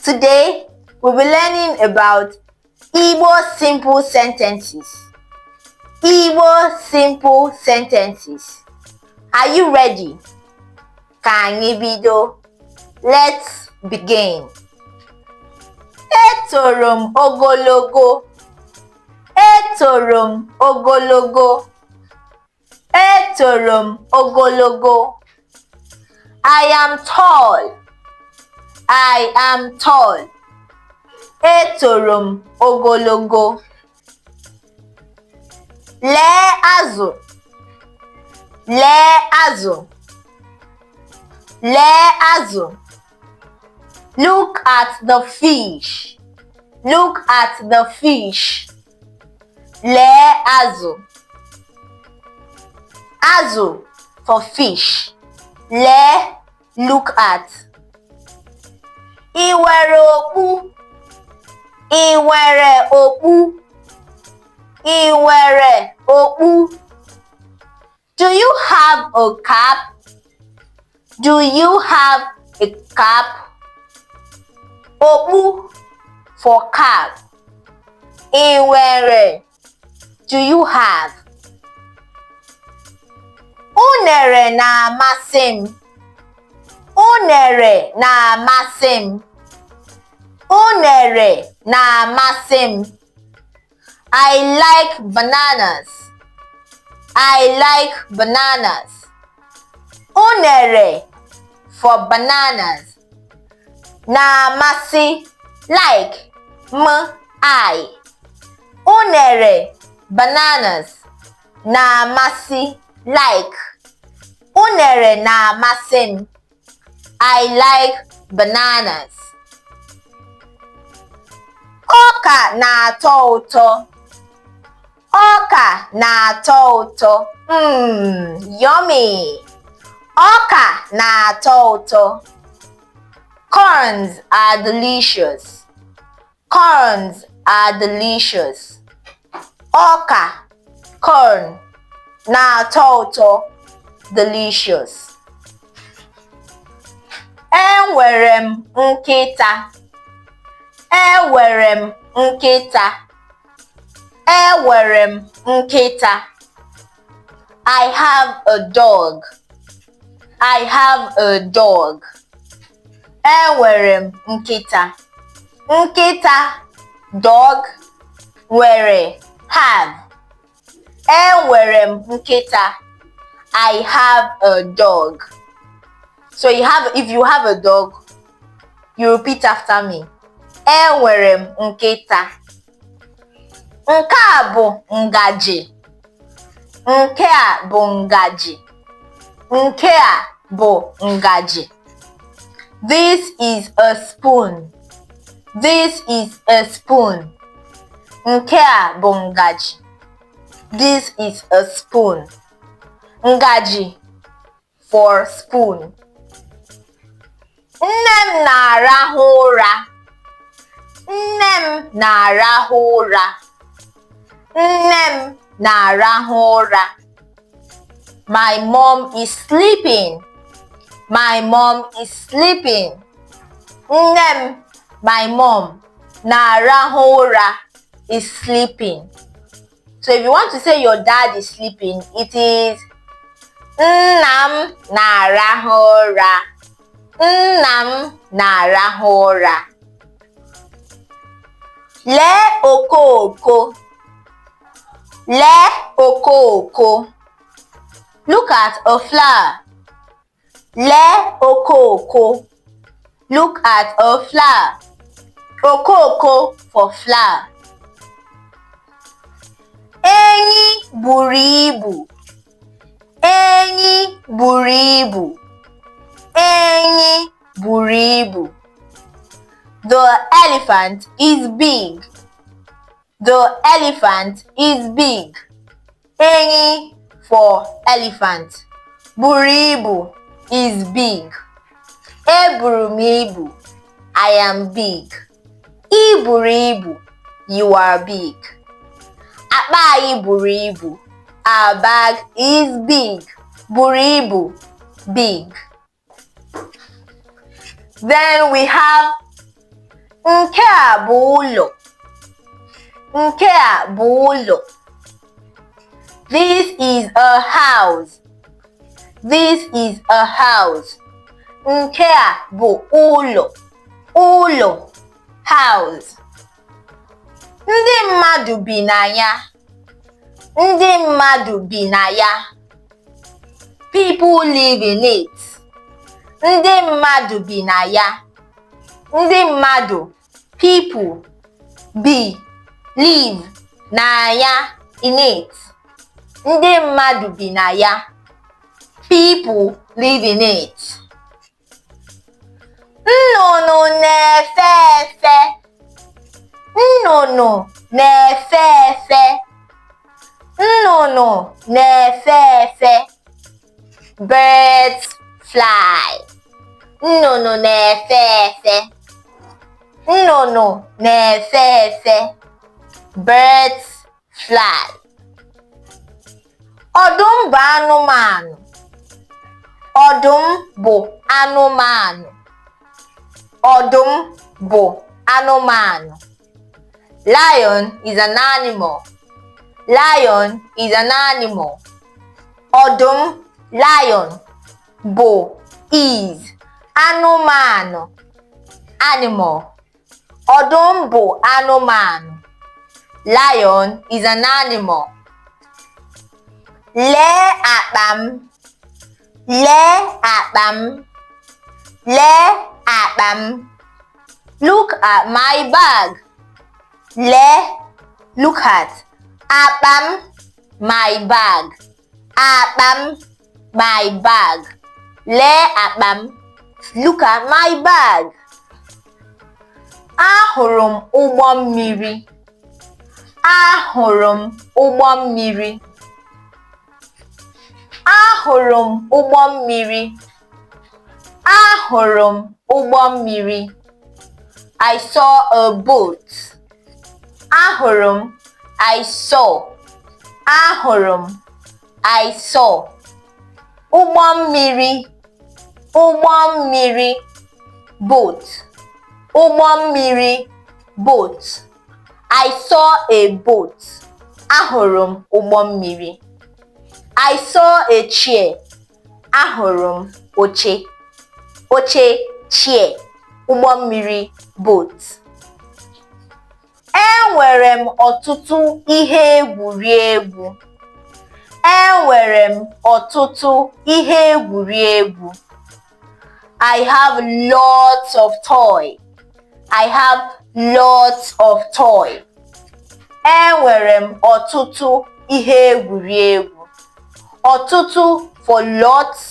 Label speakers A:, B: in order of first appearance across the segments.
A: Today, we'll be learning about Igbo simple sentences. Igbo simple sentences. Are you ready? Ka anyị bido. Let's begin. Etoro m ogologo. Etoro m ogologo. Etoro m ogologo. I am tall. I am tall. Etoro m ogologo. Lee azụ. Lee azụ. Lee azụ. Look at the fish. Look at the fish. Lee azụ. Azụ for fish. Lee, look at. I nwere okpu. I nwere okpu. I nwere okpu. Do you have a cap? Do you have a cap? Okpu for cap. I nwere. Do you have? Unere na-amasị m. Unere na-amasị m. Unere na-amasị m. I like bananas. I like bananas. Unere for bananas. Na-amasị like I. Unere bananas. Na-amasị like. Unere na-amasị m. I like bananas. Ọka na-atọ ụtọ. Ọka na-atọ ụtọ. Yummy. Ọka na-atọ ụtọ. Corns are delicious. Corns are delicious. Ọka, corn, na-atọ ụtọ. Delicious. Enwere m nkịta. Enwere m nkịta. Enwere m nkịta. I have a dog. I have a dog. Enwere m nkịta. Nkịta, dog, nwere, have. Enwere m nkịta. I have a dog. So if you have a dog, you repeat after me. Enwere m nkịta. Nke a bụ ngaji. Nke a bụ ngaji. Nke a bụ ngaji. This is a spoon. This is a spoon. Nke a bụ ngaji. This is a spoon. Ngaji for spoon. Nne m na-arahụ ụra. Nne m na-arahụ ụra. Nne m na-arahụ ụra. My mom is sleeping. My mom is sleeping. Nne m, my mom, na-arahụ ụra is sleeping. So if you want to say your dad is sleeping, it is nna m na-arahụ ụra. Nna m na-arahụ ụra. Lee okooko. Lee okooko. Look at a flower. Lee okooko. Look at a flower. Okooko for flower. Enyi buru ibu. Enyi buru ibu. Enyi buru ibu. The elephant is big. The elephant is big. Enyi for elephant. Buru ibu is big. Eburu m ibu. I am big. I buru ibu. You are big. Akpa anyị buru ibu. Our bag is big. Buru ibu, big. Then we have Nke a bụ ụlọ. Nke a bụ ụlọ. This is a house. This is a house. Nke a bụ ụlọ. Ụlọ. House. Ndị mmadụ bi na ya. Ndị mmadụ bi na ya. People live in it. Ndị mmadụ bi na ya. Ndị mmadụ, people, bi, live, na ya, in it. Ndị mmadụ bi na ya. People live in it. Nnụnụ na-efe efe. Nnụnụ na-efe efe. Nnụnụ na-efe efe. Birds fly. Nnụnụ na-efe efe. Nnụnụ na-efe efe. Birds fly. Ọdụm bụ anụmanụ. Ọdụm bụ anụmanụ. Ọdụm bụ anụmanụ. Lion is an animal. Lion is an animal. Ọdụm, lion, bụ, is, anụmanụ, animal. Ọdụm bụ anụmanụ. Lion is an animal. Lee akpa m. Lee akpa m. Lee akpa m. Look at my bag. Lee, look at. Akpa m, my bag. Akpa m, my bag. Lee akpa m. Look at my bag. Ahụrụ m ụgbọ mmiri. Ahụrụ m ụgbọ mmiri. Ahụrụ m ụgbọ mmiri. Ahụrụ m ụgbọ mmiri. I saw a boat. Ahụrụ m, I saw. Ahụrụ m, I saw. Ụgbọ mmiri. Ụgbọ mmiri. Boat. Ụgbọ mmiri. Boat. I saw a boat. Ahụrụ m ụgbọ mmiri. I saw a chair. Ahụrụ m oche. Oche, chair. Ụgbọ mmiri, boat. Enwere m ọtụtụ ihe egwuregwu. Enwere m ọtụtụ ihe egwuregwu. I have lots of toy. I have lots of toy. Enwere m ọtụtụ ihe egwuregwu. Ọtụtụ for lots.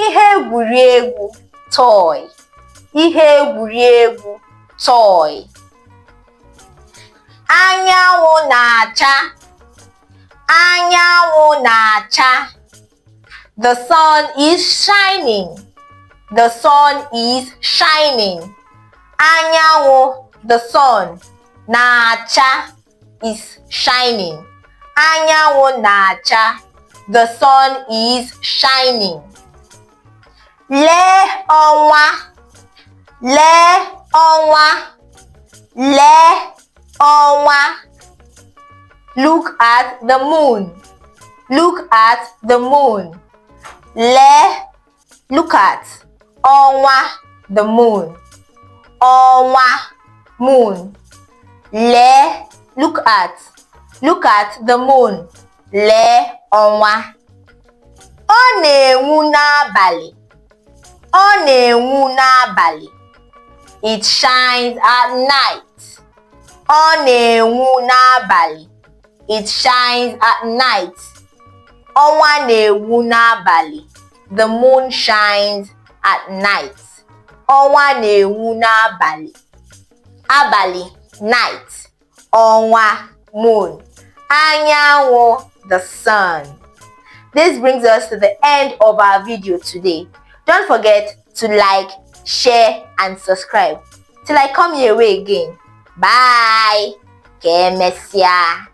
A: Ihe egwuregwu, toy. Ihe egwuregwu, toy. Anyanwụ na-acha. Anyanwụ na-acha. The sun is shining. The sun is shining. Anyanwụ, the sun, na-acha, is shining. Anyanwụ na-acha. The sun is shining. Lee ọnwa. Lee ọnwa. Lee ọnwa. Look at the moon. Look at the moon. Lee, look at. Ọnwa, the moon. Ọnwa, moon. Lee, look at. Look at the moon. Lee ọnwa. Ọ na-enwu n'abalị. Ọ na-enwu n'abalị. It shines at night. Ọ na-enwu n'abalị. It shines at night. Ọnwa na-enwu n'abalị. The moon shines at night. Ọnwa na-enwu n'abalị. Abalị, night. Ọnwa, moon. Anyanwụ, the sun. This brings us to the end of our video today. Don't forget to like, share, and subscribe. Till I come your way again. Bye. Kemesia.